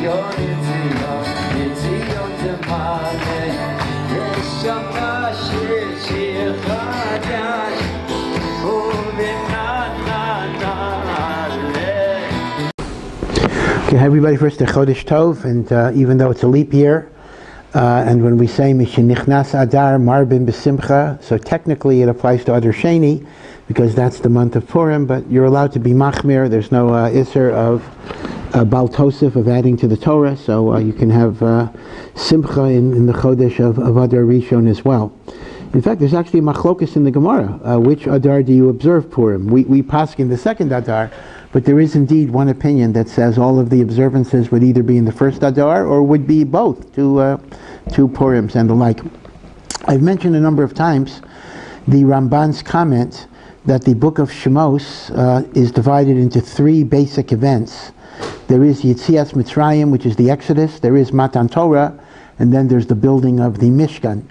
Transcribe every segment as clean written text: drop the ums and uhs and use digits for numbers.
Okay, hi everybody, first a Chodesh Tov, and even though it's a leap year, and when we say Mishenichnas Adar Marbin B'Simcha, so technically it applies to Adar Sheni, because that's the month of Purim, but you're allowed to be Machmir. There's no Isser of Baal Tosef, of adding to the Torah, so you can have Simcha in the Chodesh of Adar Rishon as well. In fact, there's actually a machlokus in the Gemara. Which Adar do you observe Purim? We paskin the second Adar, but there is indeed one opinion that says all of the observances would either be in the first Adar or would be both, two Purims and the like. I've mentioned a number of times the Ramban's comment that the book of Shemos is divided into three basic events. There is Yitzias Mitzrayim, which is the Exodus, there is Matan Torah, and then there's the building of the Mishkan.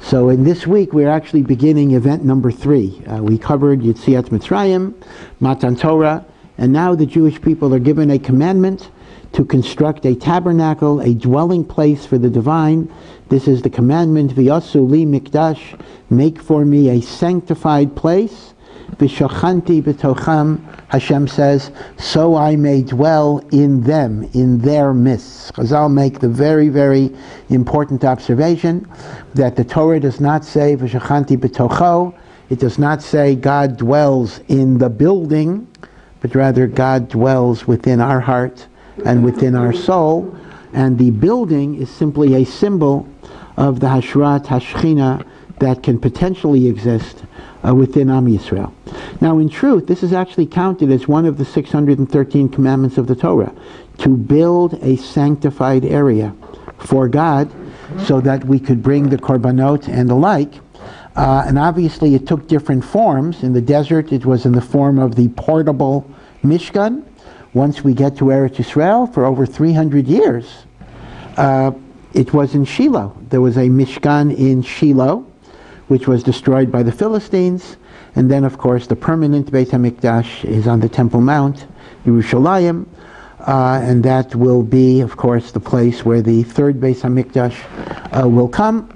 So in this week we're actually beginning event number 3. We covered Yitzias Mitzrayim, Matan Torah, and now the Jewish people are given a commandment to construct a tabernacle, a dwelling place for the divine. This is the commandment, V'yasu li mikdash, make for me a sanctified place. V'shachanti b'tocham, Hashem says, so I may dwell in them, in their midst. Chazal make the very, very important observation that the Torah does not say V'shachanti b'tocho. It does not say God dwells in the building, but rather God dwells within our heart and within our soul, and the building is simply a symbol of the Hashrat Hashchina that can potentially exist within Am Yisrael. Now in truth, this is actually counted as one of the 613 commandments of the Torah, to build a sanctified area for God so that we could bring the korbanot and the like. And obviously it took different forms. In the desert it was in the form of the portable Mishkan. Once we get to Eretz Yisrael, for over 300 years, it was in Shiloh. There was a Mishkan in Shiloh, which was destroyed by the Philistines. And then of course the permanent Beit HaMikdash is on the Temple Mount, Yerushalayim, and that will be of course the place where the third Beit HaMikdash will come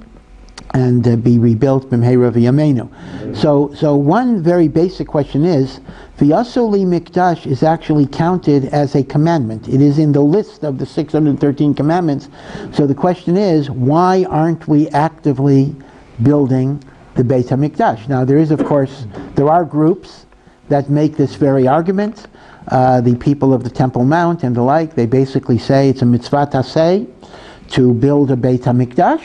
and be rebuilt b'mheira v'yameinu. So one very basic question is, V'yasu li mikdash is actually counted as a commandment. It is in the list of the 613 commandments. So the question is, why aren't we actively building the Beit HaMikdash? Now there are groups that make this very argument. The people of the Temple Mount and the like, they basically say it's a mitzvah taseh to build a Beit HaMikdash,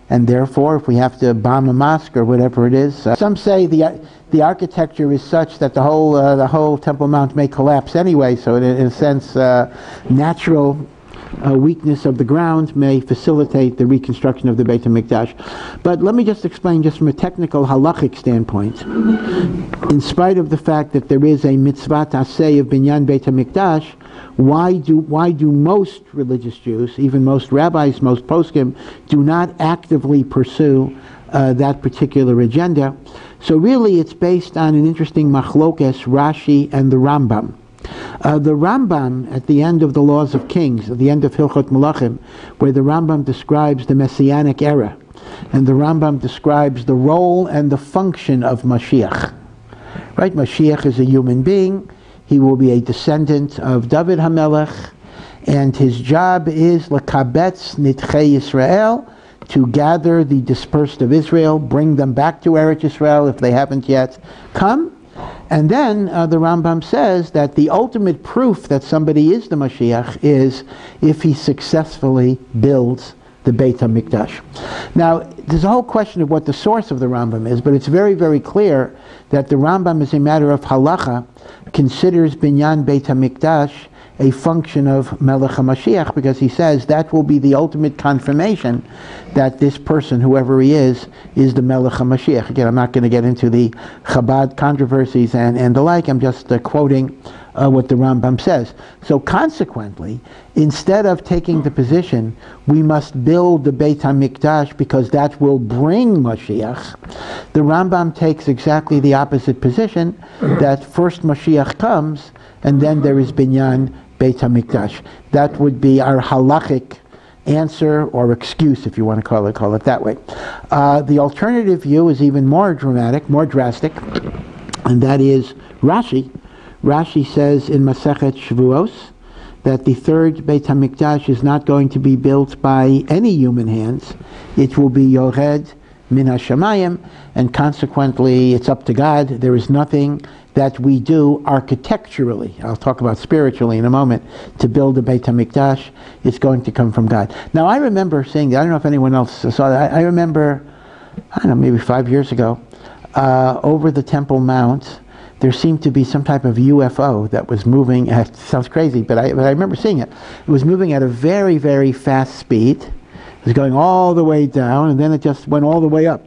and therefore if we have to bomb a mosque or whatever it is, some say the architecture is such that the whole Temple Mount may collapse anyway, so in a sense natural weakness of the ground may facilitate the reconstruction of the Beit HaMikdash. But let me just explain, just from a technical Halakhic standpoint, in spite of the fact that there is a mitzvah taseh of binyan Beit HaMikdash, why do most religious Jews, even most rabbis, most poskim, do not actively pursue that particular agenda? So really it's based on an interesting machlokes, Rashi and the Rambam. The Rambam, at the end of the Laws of Kings, at the end of Hilchot Melachim, where the Rambam describes the Messianic era, and the Rambam describes the role and the function of Mashiach. Right? Mashiach is a human being. He will be a descendant of David HaMelech, and his job is lekabetz nitchei Yisrael, to gather the dispersed of Israel, bring them back to Eretz Yisrael if they haven't yet come. And then the Rambam says that the ultimate proof that somebody is the Mashiach is if he successfully builds the Beit HaMikdash. Now, there's a whole question of what the source of the Rambam is, but it's very, very clear that the Rambam, as a matter of halacha, considers binyan Beit HaMikdash a function of Melech HaMashiach, because he says that will be the ultimate confirmation that this person, whoever he is the Melech HaMashiach. Again, I'm not going to get into the Chabad controversies and the like. I'm just quoting what the Rambam says. So consequently, instead of taking the position, we must build the Beit HaMikdash because that will bring Mashiach, the Rambam takes exactly the opposite position, that first Mashiach comes, and then there is binyan Beit HaMikdash. That would be our Halakhic answer or excuse, if you want to call it that way. The alternative view is even more dramatic, more drastic, and that is Rashi. Rashi says in Masechet Shavuos that the third Beit HaMikdash is not going to be built by any human hands. It will be Yored Min HaShamayim, and consequently it's up to God. There is nothing that we do architecturally, I'll talk about spiritually in a moment, to build a Beit HaMikdash. It's going to come from God. Now I remember seeing that. I don't know if anyone else saw that. I remember, I don't know, maybe 5 years ago, over the Temple Mount, there seemed to be some type of UFO that was moving at, sounds crazy, but I remember seeing it. It was moving at a very, very fast speed. It was going all the way down, and then it just went all the way up.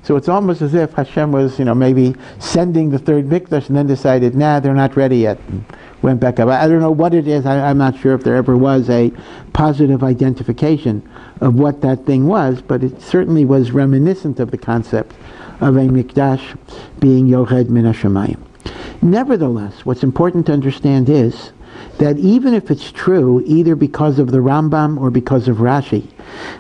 So it's almost as if Hashem was, maybe sending the third Mikdash and then decided, nah, they're not ready yet, and went back up. I don't know what it is. I'm not sure if there ever was a positive identification of what that thing was, but it certainly was reminiscent of the concept of a Mikdash being Yored Min HaShamayim. Nevertheless, what's important to understand is that even if it's true, either because of the Rambam or because of Rashi,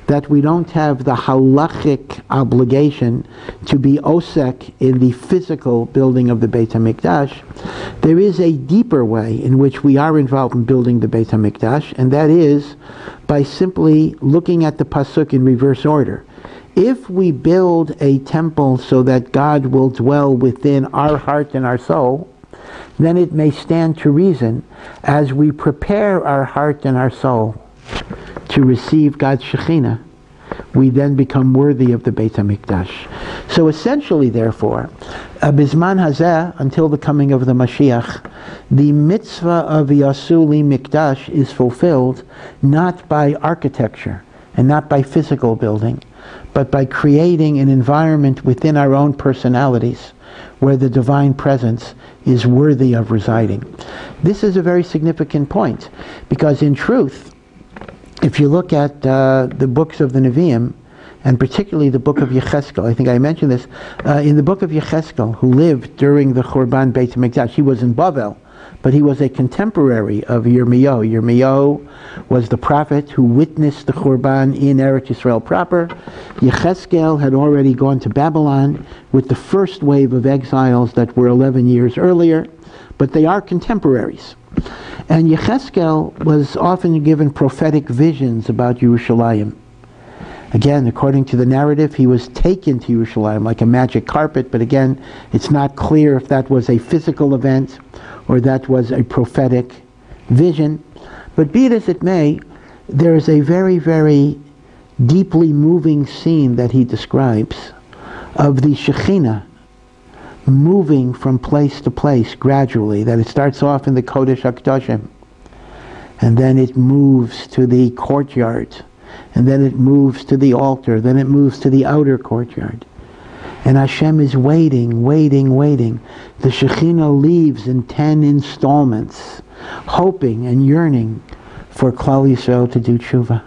that we don't have the halachic obligation to be osek in the physical building of the Beit HaMikdash, there is a deeper way in which we are involved in building the Beit HaMikdash, and that is by simply looking at the pasuk in reverse order. If we build a temple so that God will dwell within our heart and our soul, then it may stand to reason, as we prepare our heart and our soul to receive God's Shekinah, we then become worthy of the Beit HaMikdash. So essentially, therefore, Bizman Hazeh, until the coming of the Mashiach, the mitzvah of Yasu Li Mikdash is fulfilled not by architecture and not by physical building, but by creating an environment within our own personalities where the divine presence is worthy of residing. This is a very significant point, because in truth, if you look at the books of the Nevi'im, and particularly the book of Yecheskel, I think I mentioned this, in the book of Yecheskel, who lived during the Churban Beit HaMikdash, he was in Bavel, but he was a contemporary of Yirmiyahu. Yirmiyahu was the prophet who witnessed the Churban in Eretz Yisrael proper. Yecheskel had already gone to Babylon with the first wave of exiles that were 11 years earlier, but they are contemporaries. And Yecheskel was often given prophetic visions about Yerushalayim. Again, according to the narrative, he was taken to Yerushalayim like a magic carpet, but again, it's not clear if that was a physical event or that was a prophetic vision. But be it as it may, there is a very, very deeply moving scene that he describes of the Shekinah moving from place to place gradually, that it starts off in the Kodesh HaKadoshim, and then it moves to the courtyard, and then it moves to the altar, then it moves to the outer courtyard. And Hashem is waiting, waiting, waiting. The Shekinah leaves in 10 installments, hoping and yearning for Klal Yisrael to do tshuva.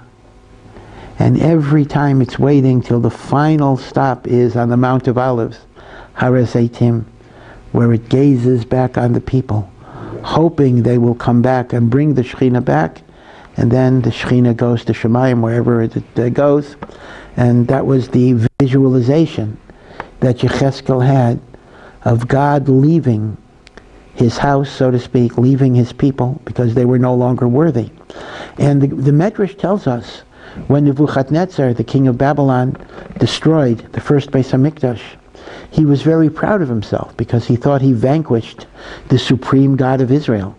And every time it's waiting till the final stop is on the Mount of Olives, Har Zeitim, where it gazes back on the people, hoping they will come back and bring the Shekinah back, and then the Shekinah goes to Shemayim, wherever it goes. And that was the visualization that Yecheskel had of God leaving his house, so to speak, leaving his people, because they were no longer worthy. And the Medrash tells us, when Nebuchadnezzar, the king of Babylon, destroyed the first Beis HaMikdash, he was very proud of himself, because he thought he vanquished the supreme God of Israel.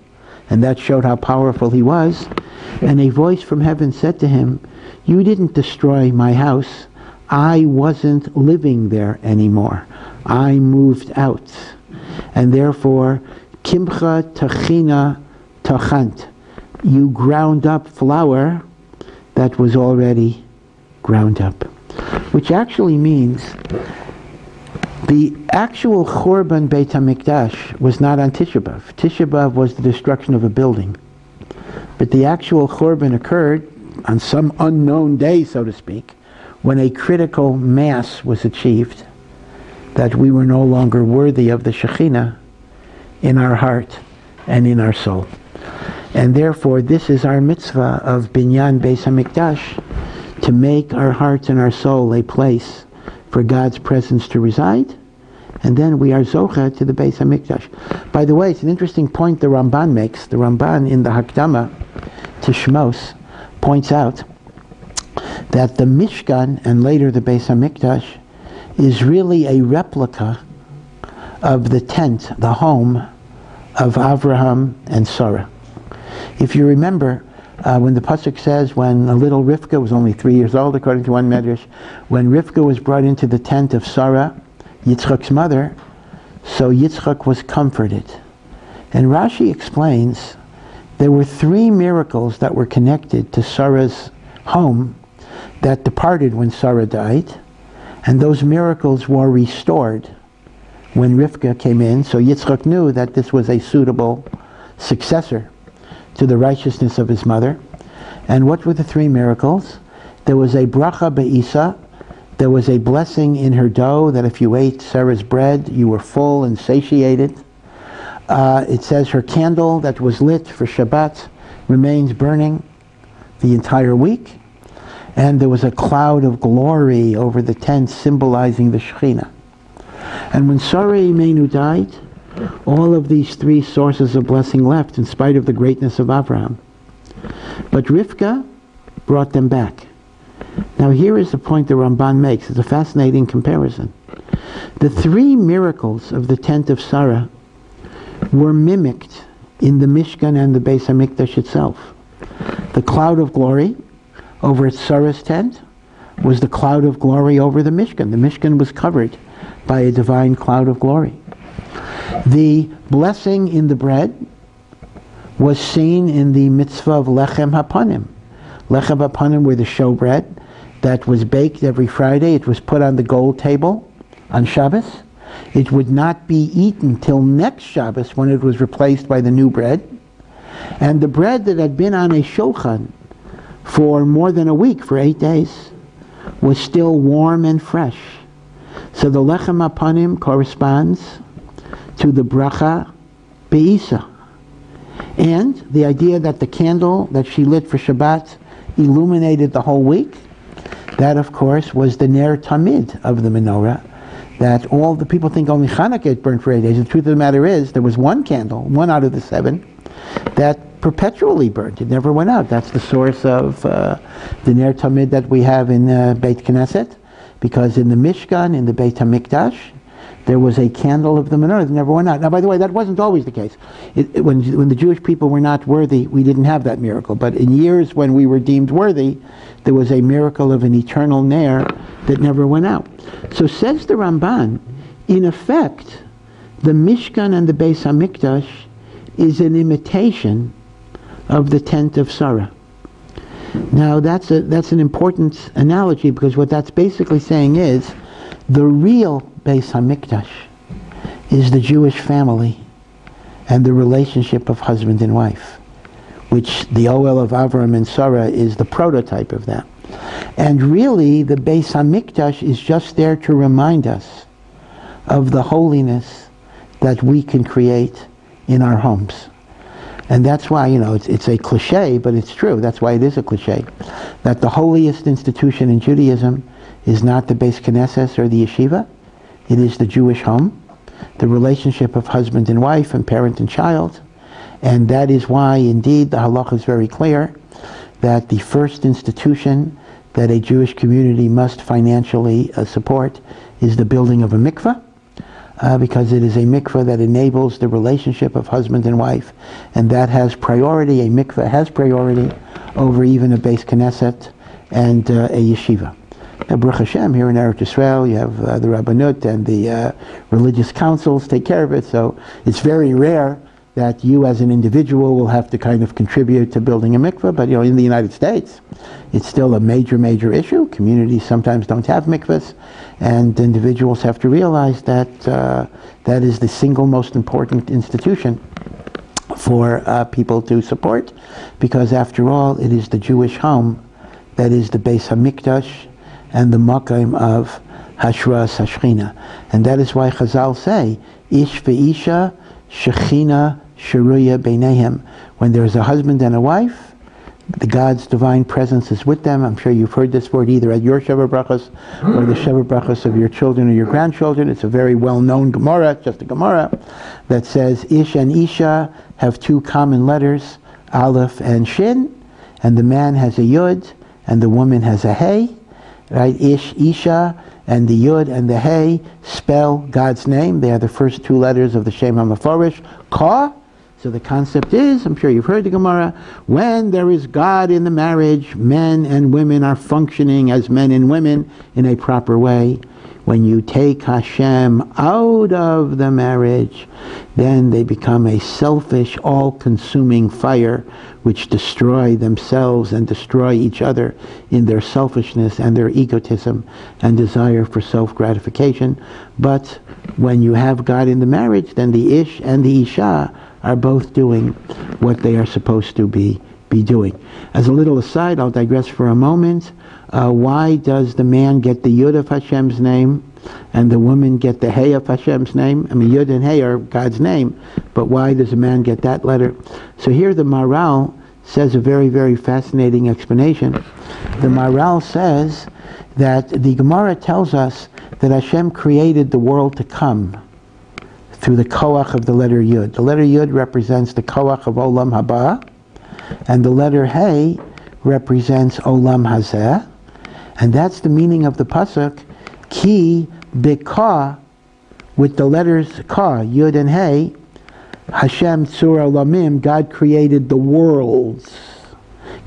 And that showed how powerful he was. And a voice from heaven said to him, "You didn't destroy my house. I wasn't living there anymore. I moved out. And therefore, Kimcha Tachina Tachant. You ground up flour that was already ground up." Which actually means the actual Churban Beit HaMikdash was not on Tisha B'Av. Tisha B'Av was the destruction of a building. But the actual Churban occurred on some unknown day, so to speak, when a critical mass was achieved, that we were no longer worthy of the Shekinah in our heart and in our soul. And therefore, this is our mitzvah of Binyan Beis HaMikdash, to make our hearts and our soul a place for God's presence to reside, and then we are zocha to the Beis HaMikdash. By the way, it's an interesting point the Ramban makes. The Ramban in the Hakdama to Shmos points out that the Mishkan and later the Beis HaMikdash is really a replica of the tent, the home of Avraham and Sarah. If you remember, when the pasuk says, when a little Rivka was only 3 years old, according to one medrash, when Rivka was brought into the tent of Sarah, Yitzchak's mother, so Yitzchak was comforted. And Rashi explains there were 3 miracles that were connected to Sarah's home that departed when Sarah died, and those miracles were restored when Rivka came in, so Yitzchak knew that this was a suitable successor to the righteousness of his mother. And what were the 3 miracles? There was a bracha be'isa, there was a blessing in her dough, that if you ate Sarah's bread, you were full and satiated. It says her candle that was lit for Shabbat remains burning the entire week. And there was a cloud of glory over the tent symbolizing the Shekinah. And when Sarah Imenu died, all of these 3 sources of blessing left in spite of the greatness of Abraham. But Rivka brought them back. Now here is the point the Ramban makes. It's a fascinating comparison. The 3 miracles of the tent of Sarah were mimicked in the Mishkan and the Beis HaMikdash itself. The cloud of glory over Sarah's tent was the cloud of glory over the Mishkan. The Mishkan was covered by a divine cloud of glory. The blessing in the bread was seen in the mitzvah of Lechem HaPanim. Lechem HaPanim were the showbread that was baked every Friday. It was put on the gold table on Shabbos. It would not be eaten till next Shabbos when it was replaced by the new bread. And the bread that had been on a shulchan for more than a week, for 8 days, was still warm and fresh. So the Lechem HaPanim corresponds to the bracha be'isa. And the idea that the candle that she lit for Shabbat illuminated the whole week, that of course was the ner tamid of the menorah, that all the people think only Hanukkah burned for 8 days. The truth of the matter is there was one candle, 1 out of the 7, that perpetually burned. It never went out. That's the source of the ner tamid that we have in Beit Knesset, because in the Mishkan, in the Beit HaMikdash, there was a candle of the menorah that never went out. Now, by the way, that wasn't always the case. When the Jewish people were not worthy, we didn't have that miracle. But in years when we were deemed worthy, there was a miracle of an eternal ner that never went out. So says the Ramban, in effect, the Mishkan and the Beis HaMikdash is an imitation of the tent of Sarah. Now, that's an important analogy, because what that's basically saying is the real Beis HaMikdash is the Jewish family and the relationship of husband and wife, which the Oel of Avram and Sarah is the prototype of that. And really, the Beis HaMikdash is just there to remind us of the holiness that we can create in our homes. And that's why, it's a cliche, but it's true. That's why it is a cliche. That the holiest institution in Judaism is not the Beis Knesset or the yeshiva. It is the Jewish home, the relationship of husband and wife and parent and child. And that is why, indeed, the halakha is very clear that the first institution that a Jewish community must financially support is the building of a mikveh, because it is a mikveh that enables the relationship of husband and wife, and that has priority. A mikveh has priority over even a Beis Knesset and a yeshiva. Now, Baruch Hashem, here in Eretz Yisrael, you have the Rabbanut and the religious councils take care of it, so it's very rare that you as an individual will have to kind of contribute to building a mikveh. But in the United States, it's still a major issue. Communities sometimes don't have mikvahs, and individuals have to realize that that is the single most important institution for people to support, because after all, it is the Jewish home that is the Beis HaMikdash and the Makam of Hashras Hashchina. And that is why Chazal say, Ish ve'isha Shekinah Sheruya Beinehem. When there's a husband and a wife, the God's divine presence is with them. I'm sure you've heard this word either at your Sheva Brachos or the Sheva Brachos of your children or your grandchildren. It's a very well-known Gemara, just a Gemara, that says Ish and Isha have two common letters, Aleph and Shin, and the man has a Yud and the woman has a Hey, right? Ish, Isha, and the Yud and the Hey spell God's name. They are the first two letters of the Shem HaMeforish, Ka. So the concept is, I'm sure you've heard the Gemara, when there is God in the marriage, men and women are functioning as men and women in a proper way. When you take Hashem out of the marriage, then they become a selfish, all-consuming fire which destroy themselves and destroy each other in their selfishness and their egotism and desire for self-gratification. But when you have God in the marriage, then the Ish and the Isha are both doing what they are supposed to be doing. As a little aside, I'll digress for a moment. Why does the man get the Yud of Hashem's name and the woman get the Hey of Hashem's name? I mean, Yud and Hey are God's name, but why does a man get that letter? So here the Maharal says a very, very fascinating explanation. The Maharal says that the Gemara tells us that Hashem created the world to come through the koach of the letter Yud. The letter Yud represents the koach of Olam Haba, and the letter Hey represents Olam Hazeh, and that's the meaning of the pasuk, Ki B'Ka, with the letters Ka, Yud and Hey, Hashem Tzur Olamim, God created the worlds.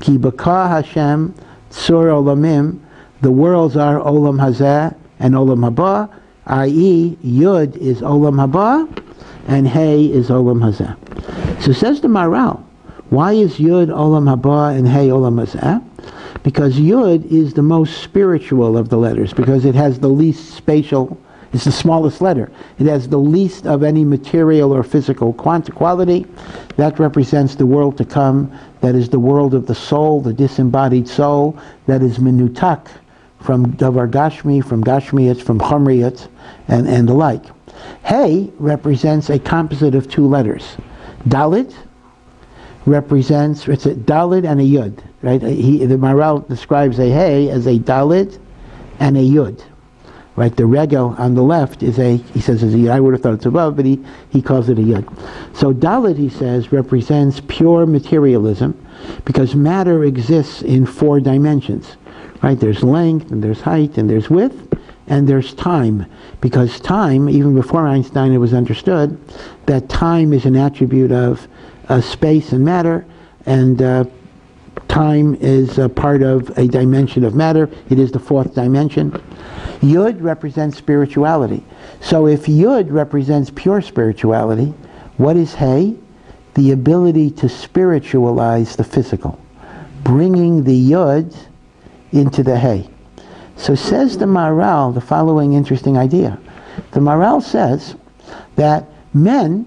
Ki B'Ka Hashem Tzur Olamim, the worlds are Olam Hazeh and Olam Haba, i.e. Yud is Olam Haba and Hey is Olam Hazeh. So says the Maharal, why is Yud Olam Haba and Hey Olam Hazeh? Because Yud is the most spiritual of the letters, because it has the least spatial, it's the smallest letter. It has the least of any material or physical quality. That represents the world to come. That is the world of the soul, the disembodied soul, that is menutak from Davar Gashmi, from Gashmiyat, from Chomriyat, and the like. Hey represents a composite of two letters. Dalit represents, it's a Dalit and a Yud, right? The Maharal describes a Hey as a Dalit and a Yud, right? The Regel on the left is he says is a Yud. I would have thought it's above, but he calls it a Yud. So Dalit, he says, represents pure materialism, because matter exists in four dimensions. Right? There's length, and there's height, and there's width, and there's time. Because time, even before Einstein, it was understood that time is an attribute of space and matter, and time is a part of a dimension of matter. It is the fourth dimension. Yud represents spirituality. So if Yud represents pure spirituality, what is Hey? The ability to spiritualize the physical. Bringing the Yud into the Hey. So says the Maharal the following interesting idea. The Maharal says that men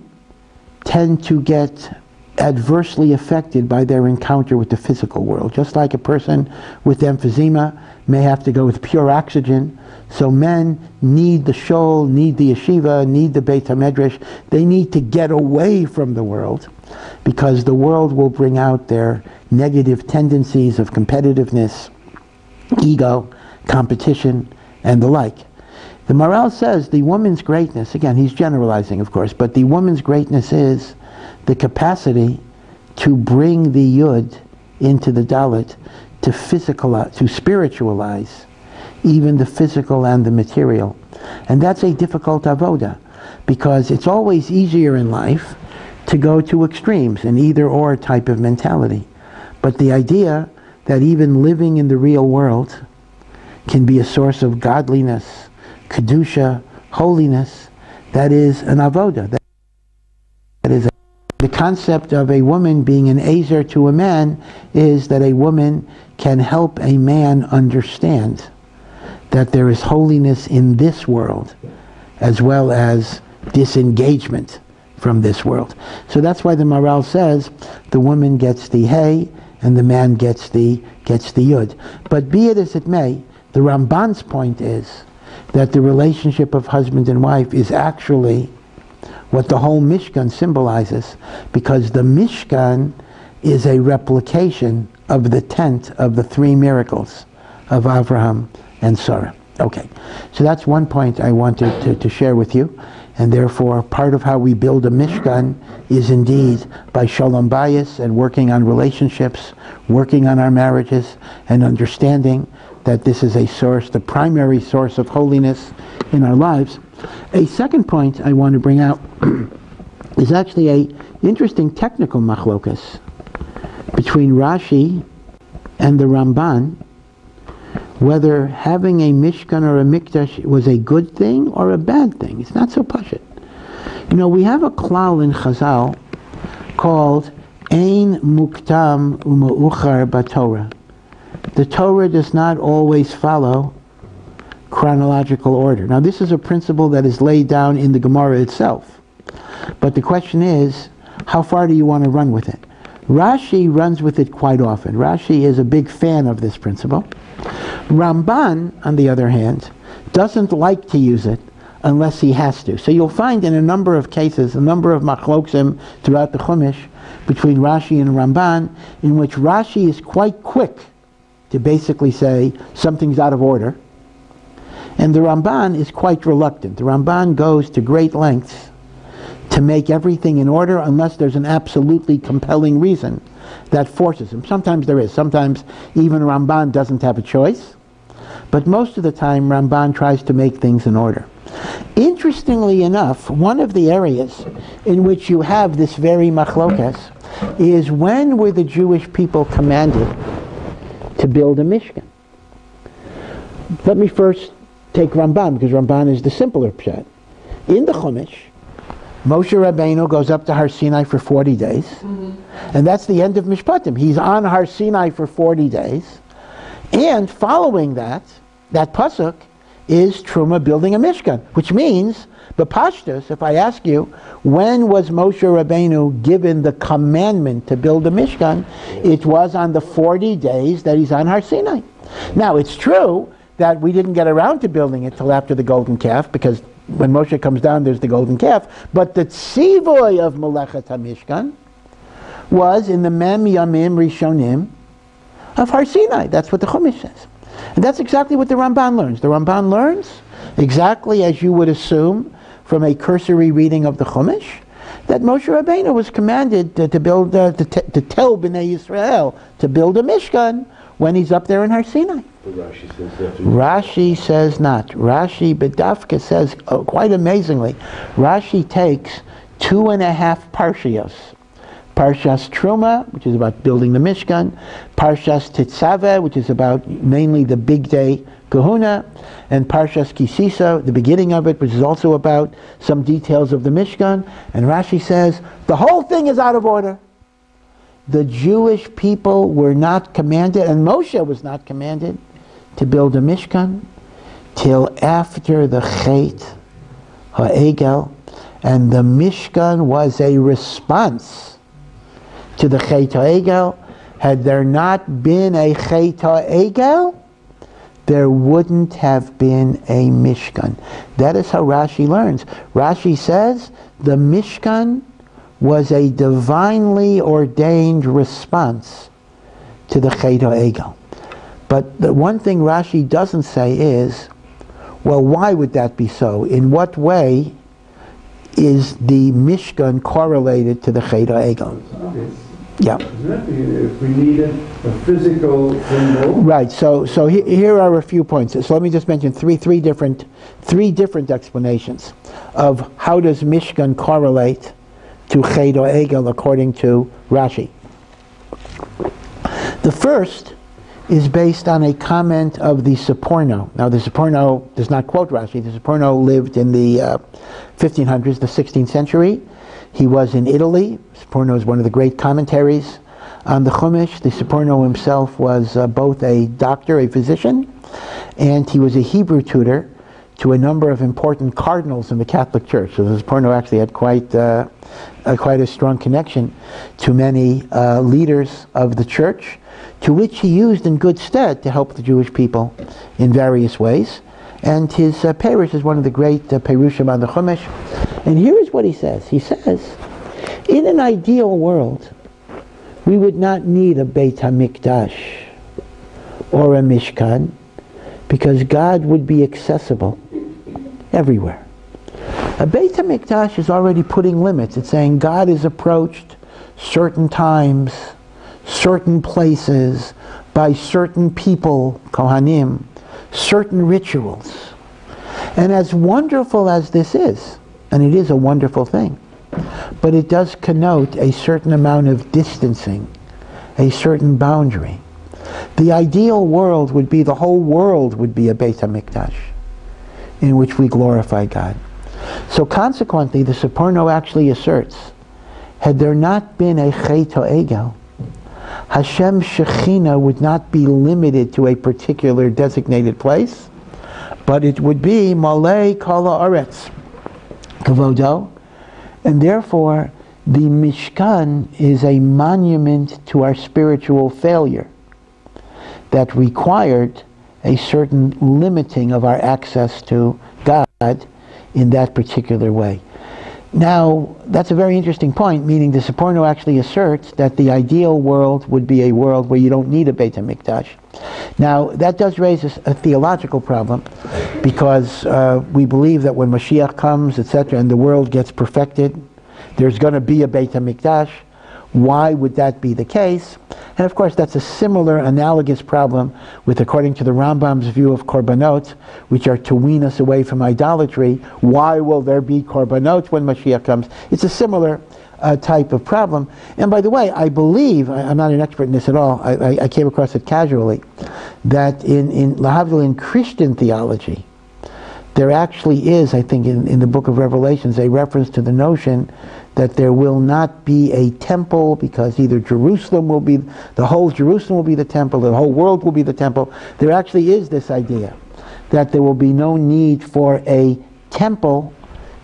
tend to get adversely affected by their encounter with the physical world. Just like a person with emphysema may have to go with pure oxygen, so men need the shul, need the yeshiva, need the Beit HaMedrash. They need to get away from the world, because the world will bring out their negative tendencies of competitiveness, ego, competition, and the like. The Maharal says the woman's greatness, again he's generalizing of course, but the woman's greatness is the capacity to bring the Yud into the Dalit, to physicalize, to spiritualize even the physical and the material. And that's a difficult avoda, because it's always easier in life to go to extremes, an either or type of mentality. But the idea that even living in the real world can be a source of godliness, kedusha, holiness, that is an avoda. That is the concept of a woman being an azer to a man is that a woman can help a man understand that there is holiness in this world as well as disengagement from this world. So that's why the Maharal says the woman gets the Hey and the man gets the Yud. But be it as it may, the Ramban's point is that the relationship of husband and wife is actually what the whole Mishkan symbolizes, because the Mishkan is a replication of the tent of the three miracles of Abraham and Sarah. Okay, so that's one point I wanted to share with you, and therefore part of how we build a Mishkan is indeed by Shalom Bayis and working on relationships, working on our marriages, and understanding that this is a source, the primary source of holiness in our lives. A second point I want to bring out is actually a interesting technical machlokas between Rashi and the Ramban, whether having a Mishkan or a Mikdash was a good thing or a bad thing. It's not so pashut. You know, we have a klal in Chazal called Ein Muktam U'Ma'uchar B'Torah. The Torah does not always follow chronological order. Now, this is a principle that is laid down in the Gemara itself. But the question is, how far do you want to run with it? Rashi runs with it quite often. Rashi is a big fan of this principle. Ramban, on the other hand, doesn't like to use it unless he has to. So you'll find in a number of cases, a number of machloksim throughout the Chumash between Rashi and Ramban, in which Rashi is quite quick to basically say something's out of order, and the Ramban is quite reluctant. The Ramban goes to great lengths to make everything in order unless there's an absolutely compelling reason that forces him. Sometimes there is. Sometimes even Ramban doesn't have a choice. But most of the time Ramban tries to make things in order. Interestingly enough, one of the areas in which you have this very machlokas is when were the Jewish people commanded to build a Mishkan? Let me first take Ramban, because Ramban is the simpler pshat. In the Chumash, Moshe Rabbeinu goes up to Har Sinai for 40 days, and that's the end of Mishpatim. He's on Har Sinai for 40 days, and following that pasuk is Truma building a Mishkan, which means, b'pashtus, if I ask you, when was Moshe Rabbeinu given the commandment to build a Mishkan? It was on the 40 days that he's on Har Sinai. Now, it's true that we didn't get around to building it till after the golden calf, because when Moshe comes down, there's the golden calf. But the tzivoy of Melechet HaMishkan was in the Mem Yamim Rishonim of Har Sinai. That's what the Chumash says. And that's exactly what the Ramban learns. The Ramban learns, exactly as you would assume from a cursory reading of the Chumash, that Moshe Rabbeinu was commanded to build, to tell Bnei Yisrael to build a Mishkan when he's up there in Har Sinai. Rashi says not. Rashi Bedafka says, quite amazingly, Rashi takes 2.5 parshiyos. Parshas Truma, which is about building the Mishkan, Parshas Tetzaveh, which is about mainly the big day kahuna, and Parshas Kisisa, the beginning of it, which is also about some details of the Mishkan. And Rashi says, the whole thing is out of order. The Jewish people were not commanded, and Moshe was not commanded, to build a Mishkan till after the Chet HaEgel, and the Mishkan was a response to the Chet HaEgel. Had there not been a Chet HaEgel, there wouldn't have been a Mishkan. That is how Rashi learns. Rashi says the Mishkan was a divinely ordained response to the Chet HaEgel. But the one thing Rashi doesn't say is, well, why would that be so? In what way is the Mishkan correlated to the Chet HaEgel? Yeah. If we need a physical symbol. Right. So here are a few points. So let me just mention three different explanations of how does Mishkan correlate to Chet HaEgel according to Rashi. The first is based on a comment of the Seporno. Now, the Seporno does not quote Rashi. The Seporno lived in the 1500s, the 16th century. He was in Italy. Seporno is one of the great commentaries on the Chumash. The Seporno himself was both a doctor, a physician, and he was a Hebrew tutor to a number of important cardinals in the Catholic Church. So the Seporno actually had quite a strong connection to many leaders of the church, to which he used in good stead to help the Jewish people in various ways. And his Perush is one of the great Perushim on the Chumash. And here is what he says. He says, in an ideal world, we would not need a Beit HaMikdash or a Mishkan, because God would be accessible everywhere. A Beit HaMikdash is already putting limits. It's saying God is approached certain times, certain places, by certain people, Kohanim, certain rituals. And as wonderful as this is, and it is a wonderful thing, but it does connote a certain amount of distancing, a certain boundary. The ideal world would be, the whole world would be a Beit HaMikdash, in which we glorify God. So consequently, the Seporno actually asserts, had there not been a Chet HaEgel, Hashem's Shekinah would not be limited to a particular designated place, but it would be Malei Kol Haaretz, Kavodo, and therefore the Mishkan is a monument to our spiritual failure that required a certain limiting of our access to God in that particular way. Now, that's a very interesting point, meaning the Seporno actually asserts that the ideal world would be a world where you don't need a Beit HaMikdash. Now, that does raise a theological problem, because we believe that when Mashiach comes, etc., and the world gets perfected, there's going to be a Beit HaMikdash. Why would that be the case? And of course, that's a similar, analogous problem with, according to the Rambam's view of korbanot, which are to wean us away from idolatry. Why will there be korbanot when Mashiach comes? It's a similar type of problem. And by the way, I believe, I'm not an expert in this at all, I came across it casually, that in Christian theology, there actually is, I think in the book of Revelations, a reference to the notion that there will not be a temple, because either Jerusalem will be, the whole Jerusalem will be the temple, the whole world will be the temple. There actually is this idea that there will be no need for a temple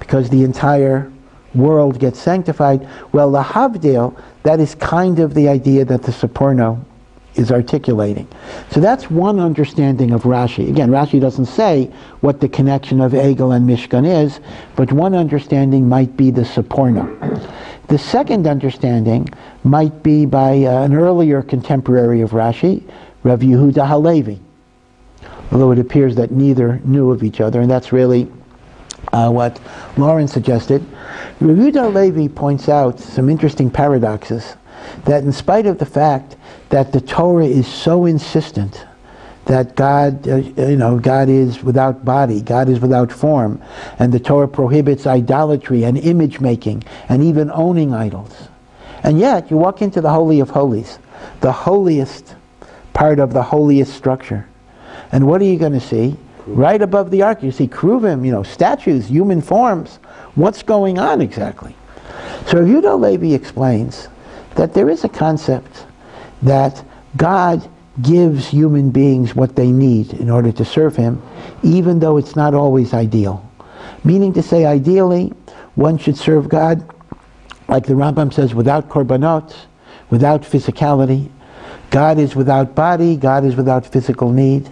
because the entire world gets sanctified. Well, the Havdil, that is kind of the idea that the Seporno is articulating. So that's one understanding of Rashi. Again, Rashi doesn't say what the connection of Egel and Mishkan is, but one understanding might be the Seporno. The second understanding might be by an earlier contemporary of Rashi, Rav Yehuda Halevi, although it appears that neither knew of each other, and that's really what Lauren suggested. Rav Yehuda Halevi points out some interesting paradoxes, that in spite of the fact that the Torah is so insistent that God, God is without body, God is without form, and the Torah prohibits idolatry and image making and even owning idols. And yet, you walk into the Holy of Holies, the holiest part of the holiest structure, and what are you going to see? Right above the ark, you see kruvim, statues, human forms. What's going on exactly? So Rav Yehuda Halevi explains that there is a concept that God gives human beings what they need in order to serve Him, even though it's not always ideal. Meaning to say, ideally, one should serve God, like the Rambam says, without korbanot, without physicality. God is without body, God is without physical need.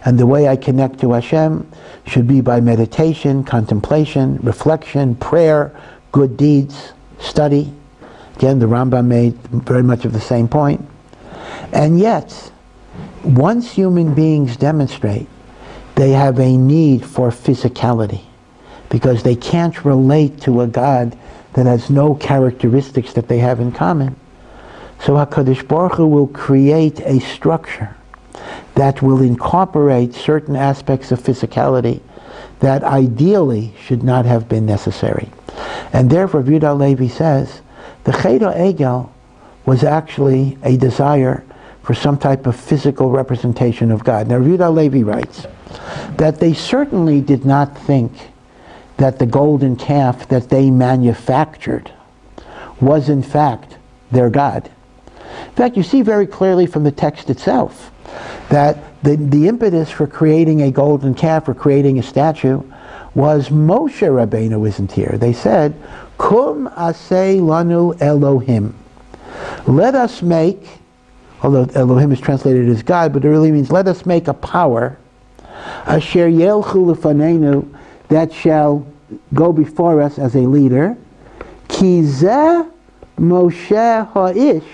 And the way I connect to Hashem should be by meditation, contemplation, reflection, prayer, good deeds, study. Again, the Rambam made very much of the same point. And yet, once human beings demonstrate, they have a need for physicality, because they can't relate to a God that has no characteristics that they have in common. So HaKadosh Baruch Hu will create a structure that will incorporate certain aspects of physicality that ideally should not have been necessary. And therefore, Rav Yehuda Halevi says, the Chet HaEgel was actually a desire for some type of physical representation of God. Now, Rav Yehuda Halevi writes that they certainly did not think that the golden calf that they manufactured was in fact their God. In fact, you see very clearly from the text itself that the impetus for creating a golden calf or creating a statue was Moshe Rabbeinu isn't here. They said, Kum aseh lanu Elohim. Let us make, although Elohim is translated as God, but it really means let us make a power, asher yelchu lefanenu, that shall go before us as a leader. Ki zeh Moshe ha'ish.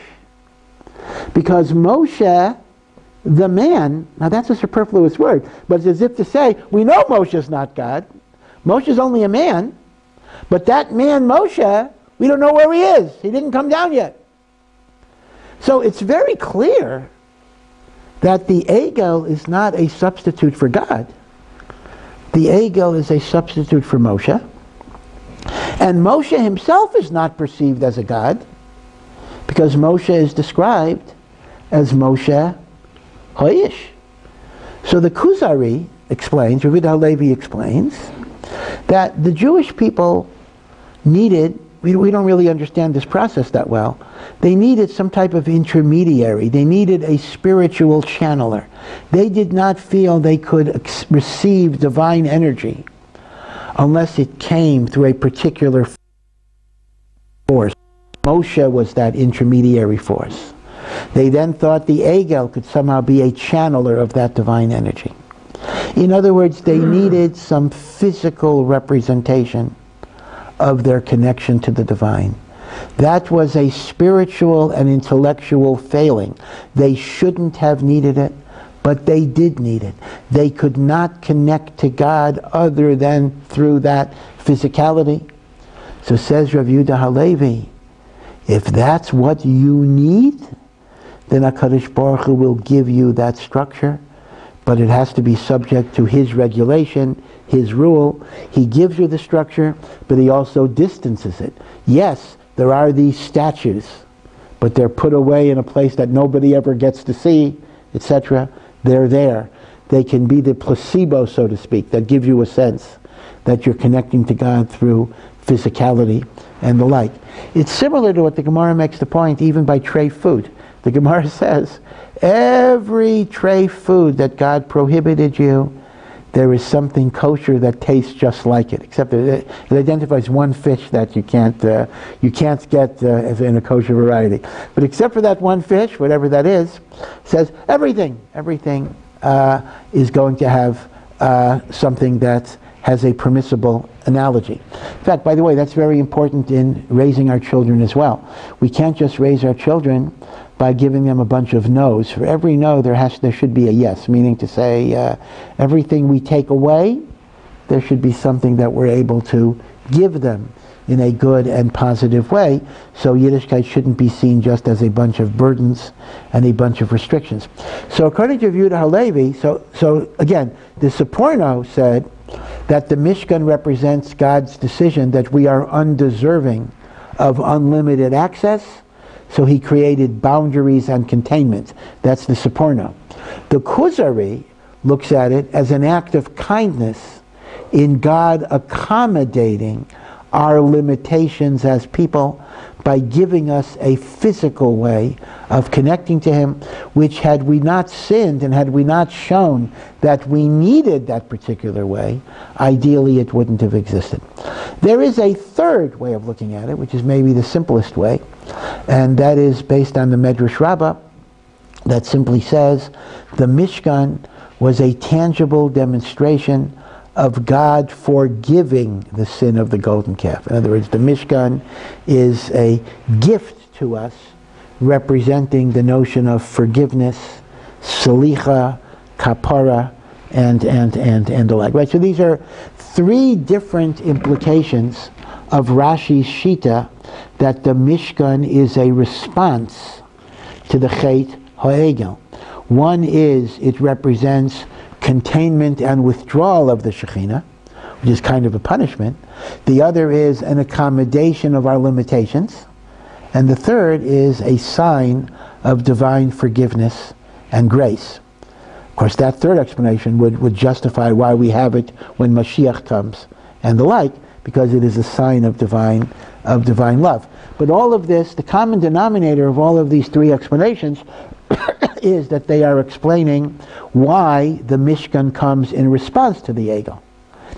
Because Moshe, the man, now that's a superfluous word, but it's as if to say, we know Moshe's not God. Moshe's only a man, but that man Moshe, we don't know where he is. He didn't come down yet. So it's very clear that the Egel is not a substitute for God. The Egel is a substitute for Moshe. And Moshe himself is not perceived as a God, because Moshe is described as Moshe Ha'ish. So the Kuzari explains, Rabbi Halevi explains, that the Jewish people needed, we don't really understand this process that well, they needed some type of intermediary. They needed a spiritual channeler. They did not feel they could receive divine energy unless it came through a particular force. Moshe was that intermediary force. They then thought the Egel could somehow be a channeler of that divine energy. In other words, they needed some physical representation of their connection to the divine. That was a spiritual and intellectual failing. They shouldn't have needed it, but they did need it. They could not connect to God other than through that physicality. So says Rav Yehuda Halevi, if that's what you need, then HaKadosh Baruch Hu will give you that structure, but it has to be subject to His regulation, His rule. He gives you the structure, but He also distances it. Yes, there are these statues, but they're put away in a place that nobody ever gets to see, etc. They're there. They can be the placebo, so to speak, that give you a sense that you're connecting to God through physicality and the like. It's similar to what the Gemara makes the point even by tray food. The Gemara says, every tray food that God prohibited you, there is something kosher that tastes just like it, except it identifies one fish that you can't get in a kosher variety. But except for that one fish, whatever that is, says everything is going to have something that has a permissible analogy. In fact, by the way, that's very important in raising our children as well. We can't just raise our children by giving them a bunch of no's. For every no, there should be a yes, meaning to say everything we take away, there should be something that we're able to give them in a good and positive way. So Yiddishkeit shouldn't be seen just as a bunch of burdens and a bunch of restrictions. So according to Yehuda Halevi, so again, the Saporno said that the Mishkan represents God's decision that we are undeserving of unlimited access, so He created boundaries and containment. That's the Saporno. The Kuzari looks at it as an act of kindness in God accommodating our limitations as people by giving us a physical way of connecting to Him, which had we not sinned and had we not shown that we needed that particular way, ideally it wouldn't have existed. There is a third way of looking at it, which is maybe the simplest way, and that is based on the Medrash Rabbah, that simply says the Mishkan was a tangible demonstration of God forgiving the sin of the golden calf. In other words, the Mishkan is a gift to us representing the notion of forgiveness, salicha, kapara, and the like. Right? So these are three different implications of Rashi's Shita, that the Mishkan is a response to the Chet HaEgel. One is it represents containment and withdrawal of the Shekinah, which is kind of a punishment. The other is an accommodation of our limitations. And the third is a sign of divine forgiveness and grace. Of course, that third explanation would justify why we have it when Mashiach comes and the like, because it is a sign of divine love. But all of this, the common denominator of all of these three explanations is that they are explaining why the Mishkan comes in response to the Egel.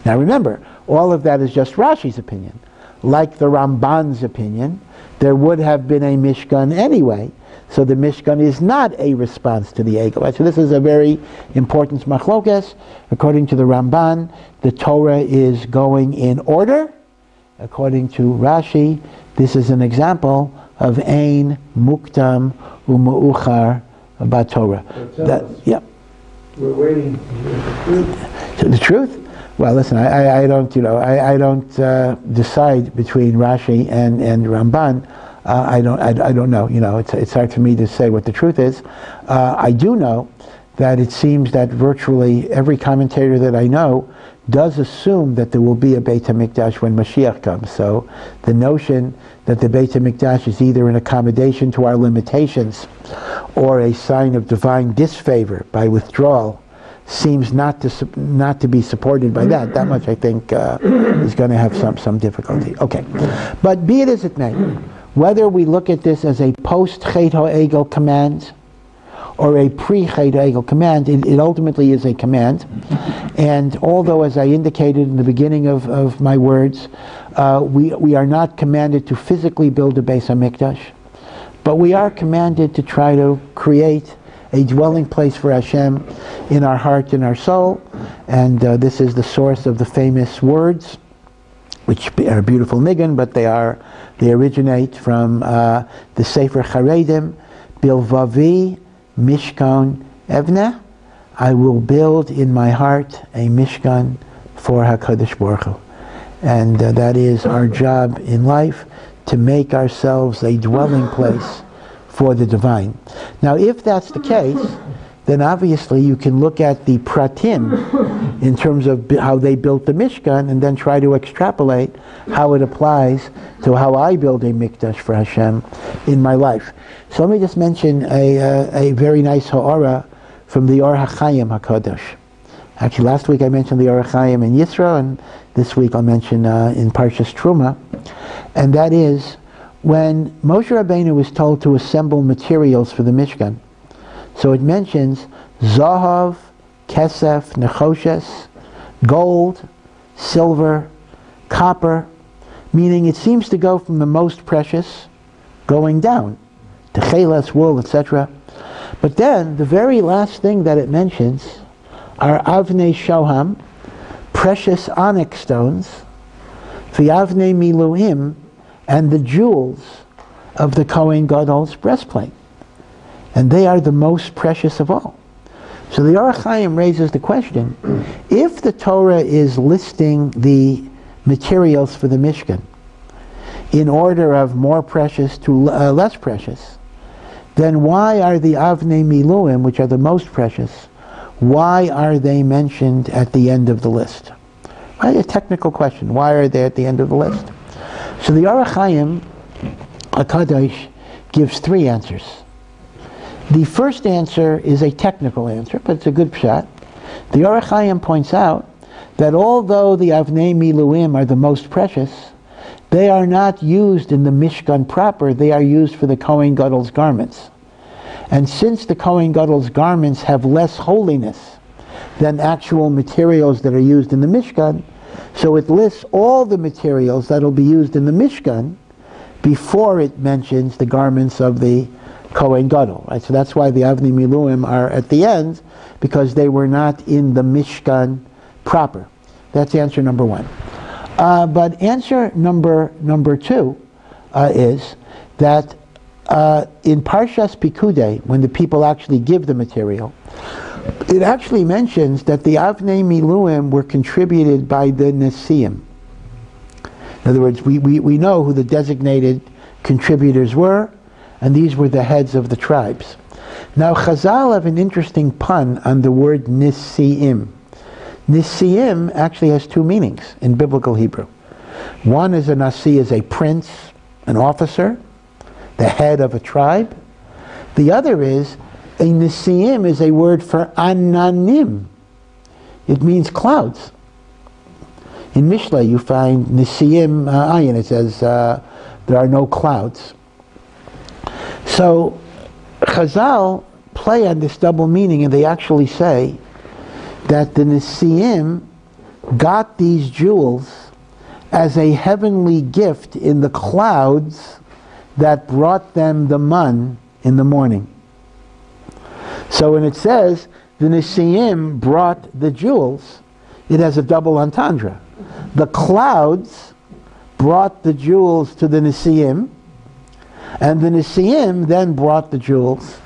Now remember, all of that is just Rashi's opinion. Like the Ramban's opinion, there would have been a Mishkan anyway. So the Mishkan is not a response to the Egel. Right? So this is a very important machlokes. According to the Ramban, the Torah is going in order. According to Rashi, this is an example of Ein Muktam U'Meuchar B'Torah. Yeah. We're waiting for the truth. So the truth? Well, listen, I don't decide between Rashi and Ramban. I don't know. It's hard for me to say what the truth is. I do know that it seems that virtually every commentator that I know does assume that there will be a Beit HaMikdash when Mashiach comes. So the notion that the Beit HaMikdash is either an accommodation to our limitations or a sign of divine disfavor by withdrawal seems not to be supported by that. That much I think is going to have some difficulty. Okay, but be it as it may, whether we look at this as a post-Chet HaEgel command or a pre-Chet HaEgel command, it ultimately is a command. And although, as I indicated in the beginning of my words, we are not commanded to physically build a Beis HaMikdash, but we are commanded to try to create a dwelling place for Hashem in our heart and our soul. And this is the source of the famous words, which are beautiful nigun, but they originate from the Sefer Charedim, Bilvavi Mishkan Evneh. I will build in my heart a Mishkan for HaKadosh Baruch Hu. And that is our job in life, to make ourselves a dwelling place for the divine. Now, if that's the case, then obviously you can look at the pratim in terms of how they built the Mishkan and then try to extrapolate how it applies to how I build a Mikdash for Hashem in my life. So let me just mention a very nice ha'ara from the Or HaChaim HaKadosh. Actually, last week I mentioned the Or HaChaim in Yisro, and this week I'll mention in Parshas Truma. And that is, when Moshe Rabbeinu was told to assemble materials for the Mishkan, so it mentions Zahav, Kesef, Nechoshes, gold, silver, copper, meaning it seems to go from the most precious going down to cheles, wool, etc. But then the very last thing that it mentions are Avnei Shoham, precious onyx stones, V'Avnei Miluim, and the jewels of the Kohen Gadol's breastplate. And they are the most precious of all. So the Or HaChaim raises the question, if the Torah is listing the materials for the Mishkan in order of more precious to less precious, then why are the Avnei Miluim, which are the most precious, why are they mentioned at the end of the list? Right? A technical question. Why are they at the end of the list? So the Or HaChaim HaKadosh gives three answers. The first answer is a technical answer, but it's a good shot. The Or HaChaim points out that although the Avnei Miluim are the most precious, they are not used in the Mishkan proper, they are used for the Kohen Gadol's garments. And since the Kohen Gadol's garments have less holiness than actual materials that are used in the Mishkan, so it lists all the materials that will be used in the Mishkan before it mentions the garments of the Kohen Gadol. Right? So that's why the Avnei Miluim are at the end, because they were not in the Mishkan proper. That's answer number one. But answer number two is that in Parshas Pikudei, when the people actually give the material, it actually mentions that the Avnei Miluim were contributed by the Nesiim. In other words, we know who the designated contributors were, and these were the heads of the tribes. Now Chazal have an interesting pun on the word Nesiim. Nesiim actually has two meanings in biblical Hebrew. One is a Nasi is a prince, an officer, the head of a tribe. The other is a Nesiim is a word for Ananim. It means clouds. In Mishlei you find Nesiim Ayin, it says there are no clouds. So Chazal play on this double meaning, and they actually say that the Nesiim got these jewels as a heavenly gift in the clouds that brought them the man in the morning. So when it says the Nesiim brought the jewels, it has a double entendre. The clouds brought the jewels to the Nesiim, and the Nesiim then brought the jewels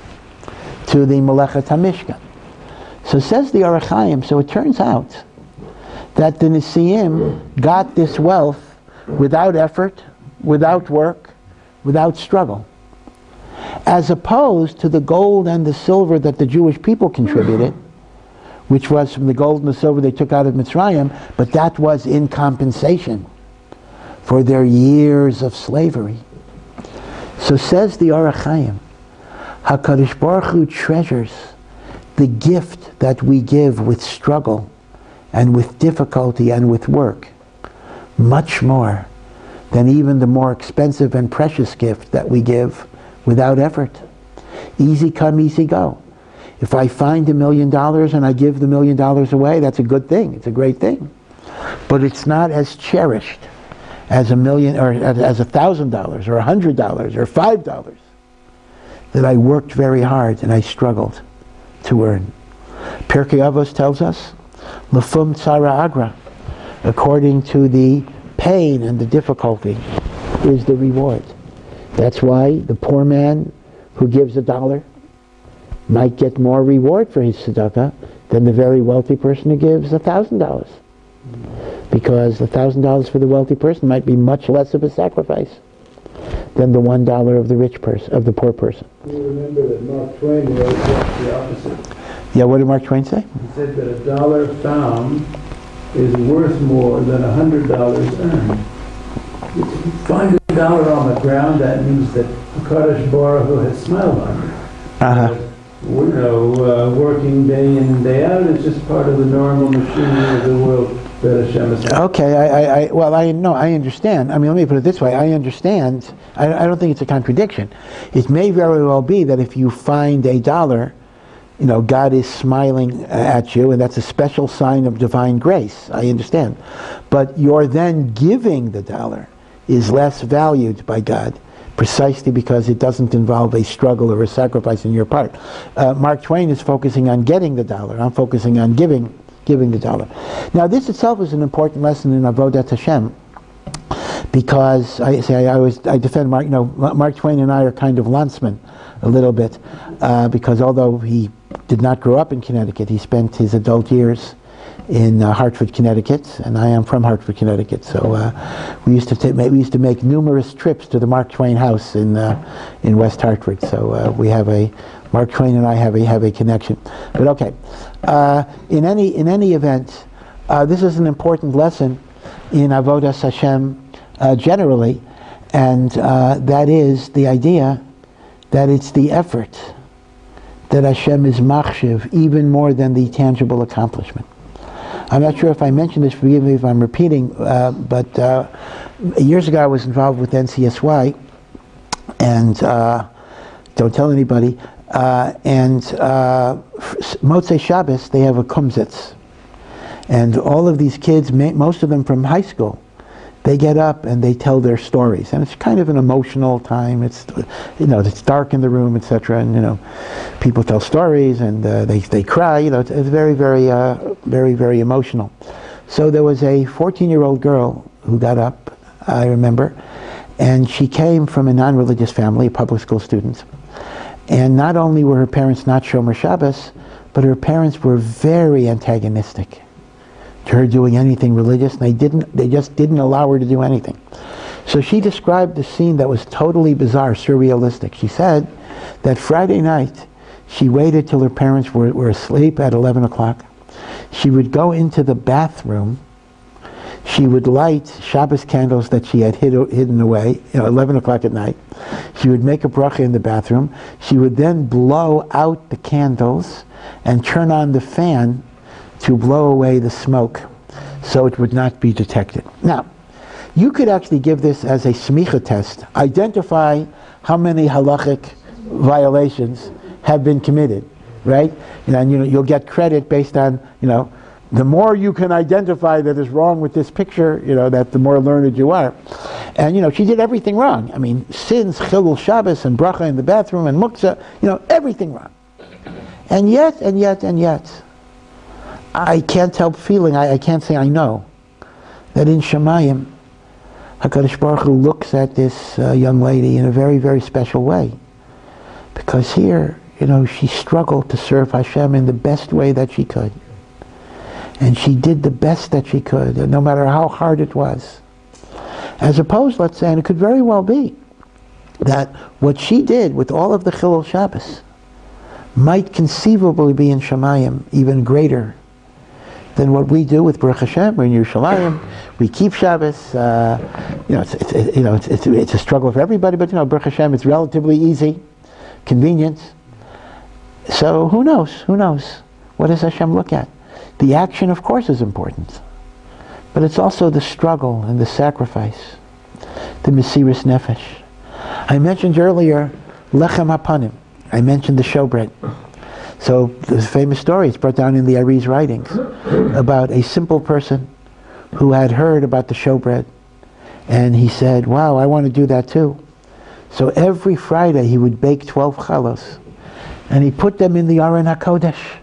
to the Melechet HaMishkan. So says the Orach Chaim, so it turns out that the Nesiim got this wealth without effort, without work, without struggle, as opposed to the gold and the silver that the Jewish people contributed, which was from the gold and the silver they took out of Mitzrayim, but that was in compensation for their years of slavery. So says the Orach Chaim, HaKadosh Baruch Hu treasures the gift that we give with struggle and with difficulty and with work much more than even the more expensive and precious gift that we give without effort. Easy come, easy go. If I find $1 million and I give the $1 million away, that's a good thing. It's a great thing. But it's not as cherished as $1 million, or as $1,000 or $100 or $5 that I worked very hard and I struggled to earn. Pirkei Avos tells us, Lefum Tzara Agra, according to the pain and the difficulty is the reward. That's why the poor man who gives $1 might get more reward for his tzedakah than the very wealthy person who gives $1,000. Because the $1,000 for the wealthy person might be much less of a sacrifice than the $1 of the rich person, of the poor person. You remember that Mark Twain wrote just the opposite. Yeah, what did Mark Twain say? He said that $1 found is worth more than $100 earned. If you find $1 on the ground, that means that Kadosh Baruch Hu has smiled on you. Working day in and day out is just part of the normal machinery of the world that Hashem has. Okay, I understand. I mean, let me put it this way. I understand. I don't think it's a contradiction. It may very well be that if you find $1, God is smiling at you, and that's a special sign of divine grace. I understand. But your then giving the $1 is less valued by God, precisely because it doesn't involve a struggle or a sacrifice on your part. Mark Twain is focusing on getting the $1. I'm focusing on giving the $1. Now, this itself is an important lesson in Avodat Hashem, because I defend Mark. Mark Twain and I are kind of landsmen a little bit, because although he did not grow up in Connecticut, he spent his adult years in Hartford, Connecticut, and I am from Hartford, Connecticut. So we used to make numerous trips to the Mark Twain house in West Hartford. So we have Mark Twain and I have a connection. But okay, in any event, this is an important lesson in Avodas Hashem generally, and that is the idea that it's the effort that Hashem is machshiv even more than the tangible accomplishment. I'm not sure if I mentioned this, forgive me if I'm repeating, but years ago I was involved with NCSY, and don't tell anybody, and Motzei Shabbos, they have a kumsitz. And all of these kids, most of them from high school, they get up and they tell their stories, and it's kind of an emotional time. It's it's dark in the room, etc. And people tell stories and they cry. It's very very emotional. So there was a 14-year-old girl who got up, I remember, and she came from a non-religious family, a public school student. And not only were her parents not Shomer Shabbos, but her parents were very antagonistic to her doing anything religious, and they just didn't allow her to do anything. So she described the scene that was totally bizarre, surrealistic. She said that Friday night she waited till her parents were asleep at 11 o'clock. She would go into the bathroom. She would light Shabbos candles that she had hidden away, 11 o'clock at night. She would make a bracha in the bathroom. She would then blow out the candles and turn on the fan to blow away the smoke so it would not be detected. Now, you could actually give this as a smicha test. Identify how many halakhic violations have been committed, right? And you'll get credit based on, the more you can identify that is wrong with this picture, that the more learned you are. And, she did everything wrong. I mean, sins, chilul Shabbos, and bracha in the bathroom, and muktzah, everything wrong. And yet, I can't help feeling, I can't say I know, that in Shemayim, HaKadosh Baruch Hu looks at this young lady in a very, very special way. Because here, she struggled to serve Hashem in the best way that she could. And she did the best that she could, no matter how hard it was. As opposed, let's say, and it could very well be, that what she did with all of the Chilul Shabbos might conceivably be in Shemayim even greater than what we do with Baruch Hashem. We're in Yerushalayim, we keep Shabbos. It's a struggle for everybody, but Baruch Hashem, it's relatively easy, convenient. So who knows? What does Hashem look at? The action, of course, is important. But it's also the struggle and the sacrifice, the Mesiras Nefesh. I mentioned earlier, Lechem HaPanim. I mentioned the Showbread. So there's a famous story, it's brought down in the Ari's writings, about a simple person who had heard about the Showbread. And he said, wow, I want to do that too. So every Friday he would bake 12 chalos. And he put them in the Aron HaKodesh.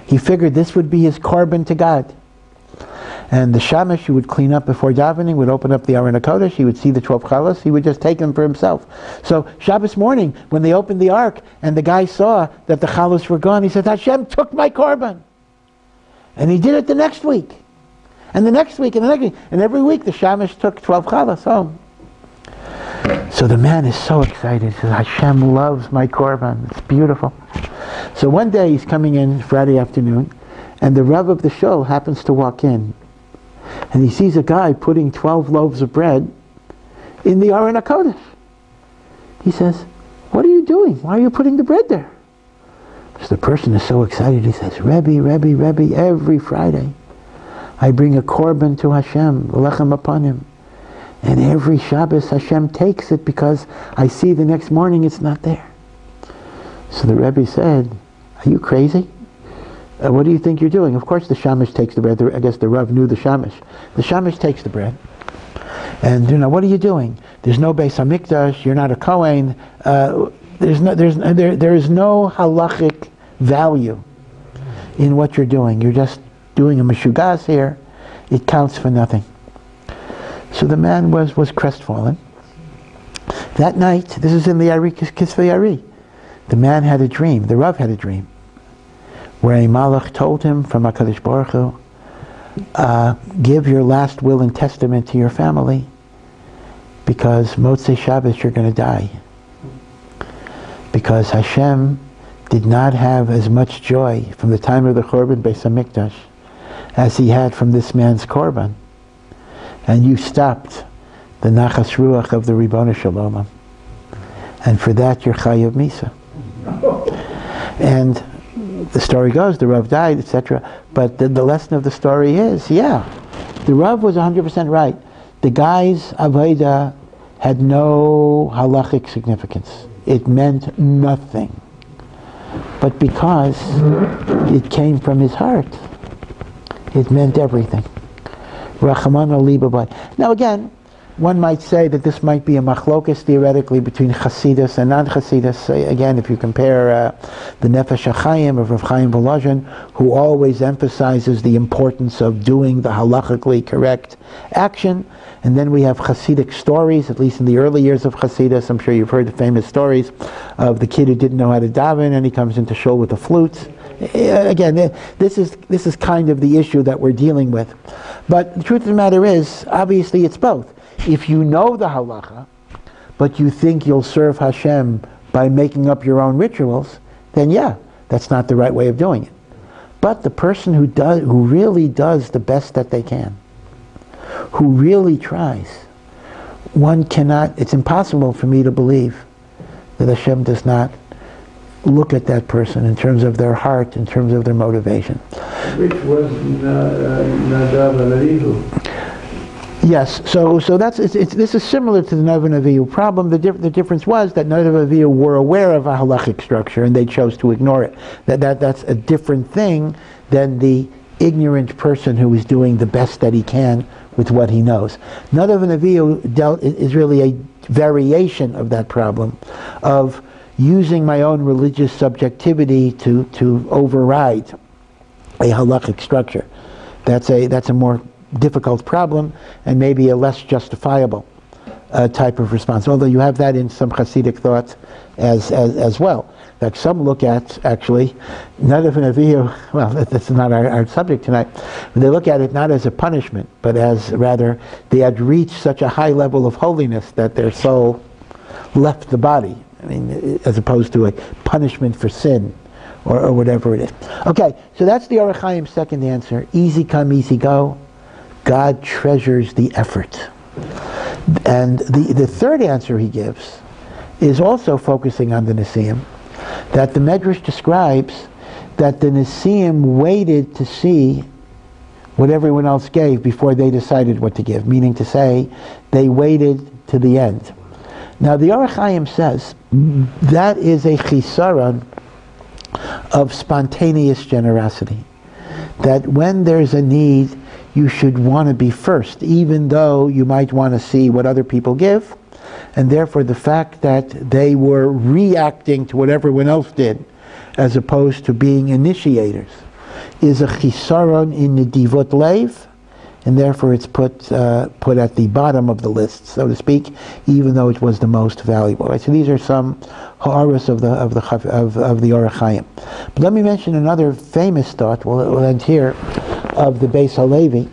He figured this would be his korban to God. And the shamash he would clean up before davening, would open up the Aron HaKodesh, he would see the 12 chalos, he would just take them for himself. So Shabbos morning, when they opened the ark, and the guy saw that the chalos were gone, he said, Hashem took my korban. And he did it the next week. And the next week, and the next week. And every week the shamash took 12 chalos home. So the man is so excited. He says, Hashem loves my korban. It's beautiful. So one day he's coming in Friday afternoon, and the Rav of the show happens to walk in. And he sees a guy putting 12 loaves of bread in the Aron HaKodesh. He says, what are you doing? Why are you putting the bread there? So the person is so excited. He says, Rebbe, every Friday I bring a korban to Hashem, lechem upon him. And every Shabbos Hashem takes it because I see the next morning it's not there. So the Rebbe said, are you crazy? What do you think you're doing? Of course the shamash takes the bread. I guess the Rav knew the shamash. The shamash takes the bread. And what are you doing? There's no Beis HaMikdash, you're not a Kohen. There is no halakhic value in what you're doing. You're just doing a meshugas here. It counts for nothing. So the man was crestfallen. That night, this is in the Kisvei Ari, the man had a dream, the Rav had a dream, where a malach told him from HaKadosh Baruch Hu, give your last will and testament to your family, because Motzei Shabbos you're going to die. Because Hashem did not have as much joy from the time of the Korban Beis HaMikdash as he had from this man's Korban. And you stopped the Nachas Ruach of the Ribbono Shel Olam. And for that you're Chayav Misa. And the story goes, the Rav died, etc. But the lesson of the story is, the Rav was 100% right. The guy's Avodah had no halachic significance. It meant nothing. But because it came from his heart, it meant everything. Rachamana libabay. Now again, one might say that this might be a machlokas theoretically between Chasidus and non-Chasidus. Again, if you compare the Nefesh HaChaim of Rav Chaim Volozhin, who always emphasizes the importance of doing the halachically correct action, and then we have Hasidic stories, at least in the early years of Chasidus. I'm sure you've heard the famous stories of the kid who didn't know how to daven, and he comes into shul with a flute. Again, this is kind of the issue that we're dealing with. But the truth of the matter is, obviously it's both. If you know the halacha, but you think you'll serve Hashem by making up your own rituals, then that's not the right way of doing it. But the person who really does the best that they can, who really tries, it's impossible for me to believe that Hashem does not look at that person in terms of their heart, in terms of their motivation. Which was Nadav and Avihu. Yes, so this is similar to the Nadav and Avihu problem. The difference was that Nadav and Avihu were aware of a halachic structure and they chose to ignore it. That's a different thing than the ignorant person who is doing the best that he can with what he knows. Nadav and Avihu is really a variation of that problem of using my own religious subjectivity to override a halakhic structure. That's a more difficult problem and maybe a less justifiable type of response. Although you have that in some Hasidic thoughts as well. That some look at, actually, Nadav and Avihu, well, that's not our subject tonight, but they look at it not as a punishment, but as rather they had reached such a high level of holiness that their soul left the body. I mean, as opposed to a punishment for sin or whatever it is. Okay, so that's the Orach Chaim's second answer. Easy come, easy go. God treasures the effort. And the third answer he gives is also focusing on the Nisim, that the Medrash describes that the Nisim waited to see what everyone else gave before they decided what to give, meaning to say, they waited to the end. Now the Orach Chaim says that is a chisaron of spontaneous generosity. That when there's a need, you should want to be first, even though you might want to see what other people give. And therefore the fact that they were reacting to what everyone else did, as opposed to being initiators, is a chisaron in the divot leiv, and therefore it's put at the bottom of the list, so to speak, even though it was the most valuable. Right? So these are some ha'aras of the Orach Chaim. But let me mention another famous thought. We'll end here, of the Beis Halevi.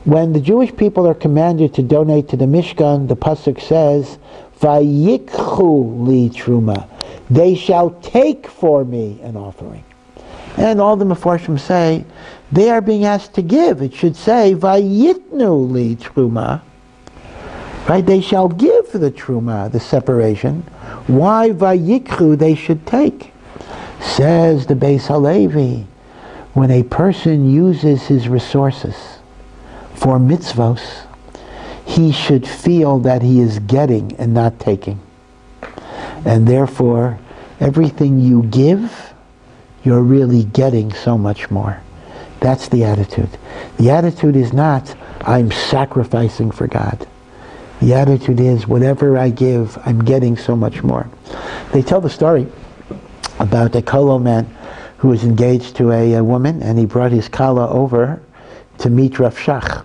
When the Jewish people are commanded to donate to the Mishkan, the pasuk says, "Vayikchu li truma," they shall take for me an offering. And all the Mefarshim say they are being asked to give. It should say, "Vayitnu li truma." Right? They shall give the truma, the separation. Why vayikchu? They should take. Says the Beis Halevi, when a person uses his resources for mitzvos, he should feel that he is getting and not taking. And therefore, everything you give, you're really getting so much more. That's the attitude. The attitude is not, I'm sacrificing for God. The attitude is, whatever I give, I'm getting so much more. They tell the story about a kolo man who was engaged to a woman, and he brought his kala over to meet Rav Shach.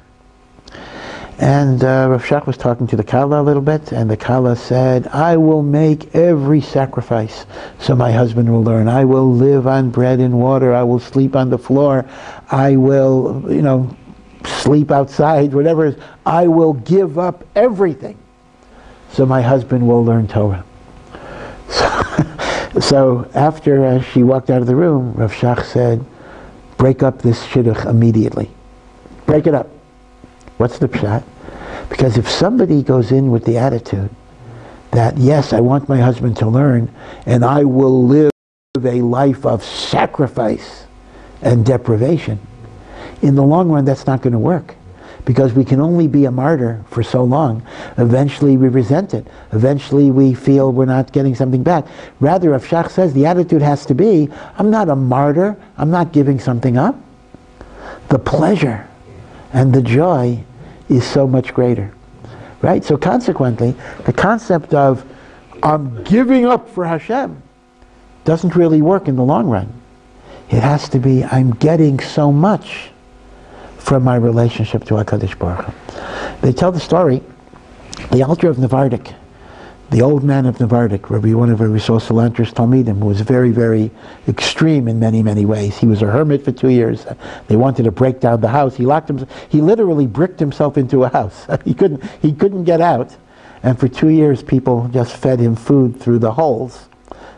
And Rav Shach was talking to the kala a little bit, and the kala said, I will make every sacrifice so my husband will learn. I will live on bread and water. I will sleep on the floor. I will, sleep outside, whatever it is. I will give up everything so my husband will learn Torah. So after she walked out of the room, Rav Shach said, break up this shidduch immediately. Break it up. What's the pshat? Because if somebody goes in with the attitude that, yes, I want my husband to learn, and I will live a life of sacrifice and deprivation, in the long run that's not going to work. Because we can only be a martyr for so long. Eventually we resent it. Eventually we feel we're not getting something back. Rather, Rav Shach says the attitude has to be, I'm not a martyr, I'm not giving something up. The pleasure and the joy is so much greater. Right? So consequently, the concept of I'm giving up for Hashem doesn't really work in the long run. It has to be I'm getting so much from my relationship to HaKadosh Baruch Hu. They tell the story, the Alter of Nevardik, the old man of Nevardik, Rabbi, one of Rabbi Sosalanter's Talmidim, who was very, very extreme in many, many ways. He was a hermit for 2 years. They wanted to break down the house. He locked himself. He literally bricked himself into a house. He couldn't get out. And for 2 years, people just fed him food through the holes.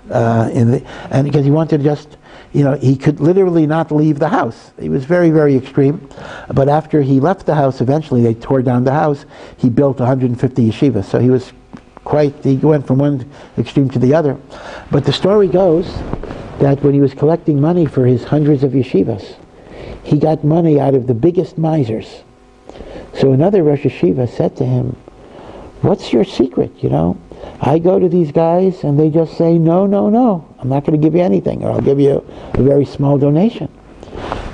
And because he wanted to just, he could literally not leave the house. He was very, very extreme. But after he left the house, eventually they tore down the house. He built 150 yeshivas. So he went from one extreme to the other. But the story goes that when he was collecting money for his hundreds of yeshivas, he got money out of the biggest misers. So another Rosh Yeshiva said to him, what's your secret, I go to these guys and they just say, no, I'm not going to give you anything, or I'll give you a very small donation.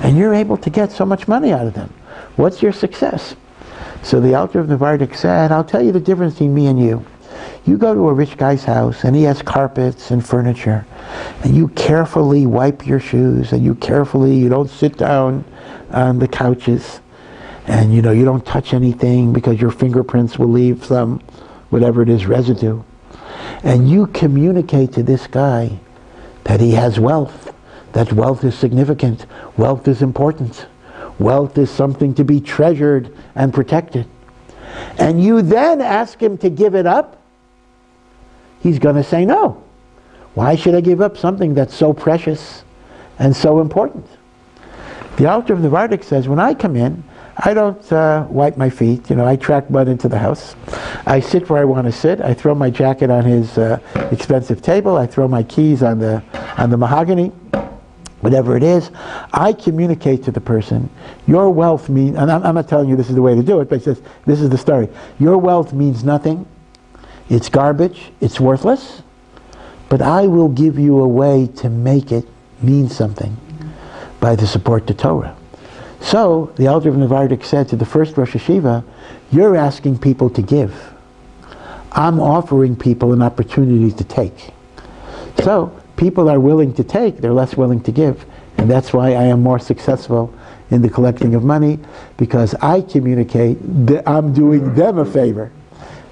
And you're able to get so much money out of them. What's your success? So the Alter of Navardik said, I'll tell you the difference between me and you. You go to a rich guy's house and he has carpets and furniture, and you carefully wipe your shoes, and you don't sit down on the couches, and you don't touch anything because your fingerprints will leave some, whatever it is, residue. And you communicate to this guy that he has wealth, that wealth is significant, wealth is important, wealth is something to be treasured and protected. And you then ask him to give it up, he's going to say no. Why should I give up something that's so precious and so important? The Alter of Navardik says, when I come in, I don't wipe my feet. I track mud into the house. I sit where I want to sit. I throw my jacket on his expensive table. I throw my keys on the mahogany, whatever it is. I communicate to the person, your wealth means, and I'm not telling you this is the way to do it, but it says, this is the story. Your wealth means nothing. It's garbage. It's worthless. But I will give you a way to make it mean something by the support to Torah. So, the Alter of Navardik said to the first Rosh Hashiva, you're asking people to give. I'm offering people an opportunity to take. So, people are willing to take, they're less willing to give. And that's why I am more successful in the collecting of money, because I communicate that I'm doing them a favor,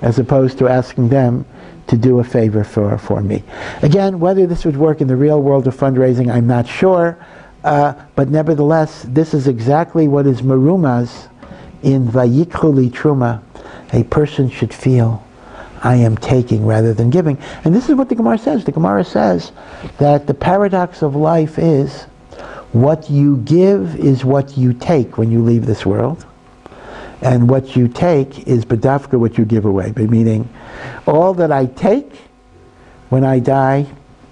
as opposed to asking them to do a favor for me. Again, whether this would work in the real world of fundraising, I'm not sure. But nevertheless, this is exactly what is merumaz in Vayikhu li Truma. A person should feel, I am taking rather than giving. And this is what the Gemara says. The Gemara says that the paradox of life is what you give is what you take when you leave this world. And what you take is bedafka what you give away. Meaning, all that I take, when I die,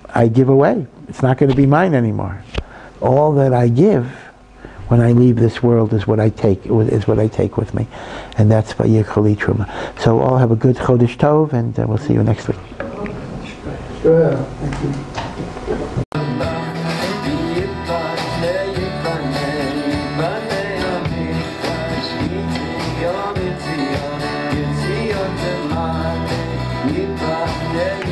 I give away. It's not going to be mine anymore. All that I give when I leave this world is what I take with me. And that's Vayikhu li Truma. So all have a good Chodesh Tov, and we'll see you next week. Sure. Thank you. Yeah.